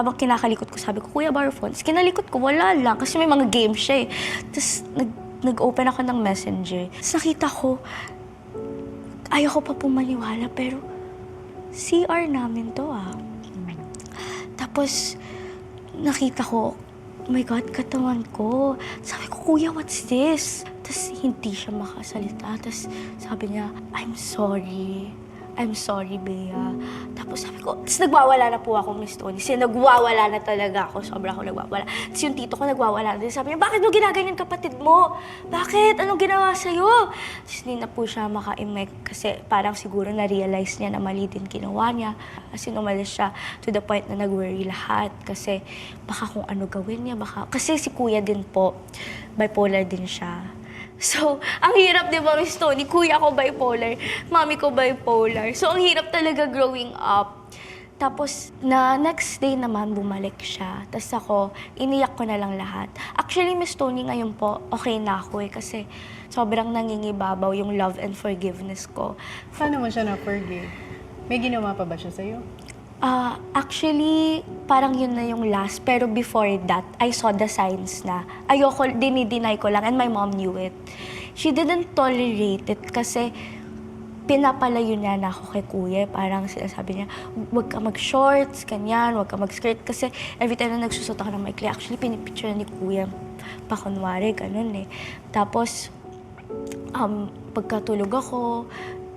Habang kinakalikot ko, sabi ko, Kuya, borrow phones. Kinalikot ko, wala lang. Kasi may mga game siya eh. Tapos nag-open ako ng messenger. Tapos nakita ko, ayaw ko pa pumaniwala, pero CR namin to ah. Tapos nakita ko, oh my God, katawan ko. Sabi ko, Kuya, what's this? Tapos hindi siya makasalita. Tapos sabi niya, I'm sorry. I'm sorry, Bea. Tapos sabi ko, tapos nagwawala na po ako, Miss Tony. Kasi nagwawala na talaga ako. Sobra ako nagwawala. Tapos yung tito ko nagwawala na din. Sabi niya, bakit mo ginaganyan kapatid mo? Bakit? Anong ginawa sa'yo? Tapos hindi na po siya maka-emek kasi parang siguro na-realize niya na mali din ginawa niya. Kasi umalis siya to the point na nag-worry lahat. Kasi baka kung ano gawin niya, baka... Kasi si kuya din po, bipolar din siya. So, ang hirap, di ba, Miss Tony? Kuya ko bipolar, mami ko bipolar. So, ang hirap talaga growing up. Tapos, na next day naman, bumalik siya. Tapos ako, iniyak ko na lang lahat. Actually, Miss Tony, ngayon po, okay na ako eh. Kasi sobrang nangingibabaw yung love and forgiveness ko. Paano mo siya na-forgive? May ginawa pa ba siya sa'yo? Actually, parang yun na yung last. Pero before that, I saw the signs na ayoko, dinideny ko lang, and my mom knew it. She didn't tolerate it kasi pinapalayo niya na ako kay kuya. Parang sinasabi niya, huwag ka mag-shorts, kanyan, huwag ka mag-skirt. Kasi every time na nagsusot ako ng maikli, actually pinipicture ni kuya pa kunwari, ganun eh. Tapos, pagkatulog ako,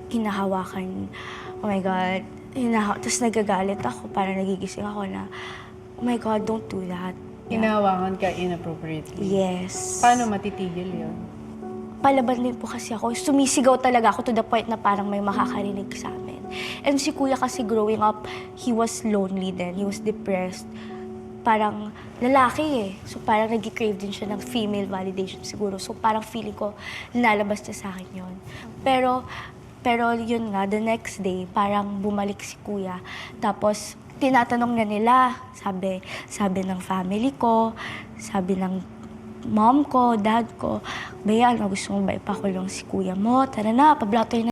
hinahawakan, oh my God, tapos nagagalit ako, parang nagigising ako na, oh my God, don't do that. Hinahawakan ka inappropriately? Yes. Paano matitigil yun? Palaban din po kasi ako. Sumisigaw talaga ako to the point na parang may makakarinig sa amin. And si kuya kasi growing up, he was lonely then. He was depressed. Parang lalaki eh. So parang nag-crave din siya ng female validation siguro. So parang feeling ko, nalabas niya sa akin yun. Pero yun nga, the next day, parang bumalik si kuya. Tapos, tinatanong na nila, sabi ng family ko, sabi ng mom ko, dad ko, Bea, gusto mo ba ipakulong si kuya mo? Tara na, pa-blotter na.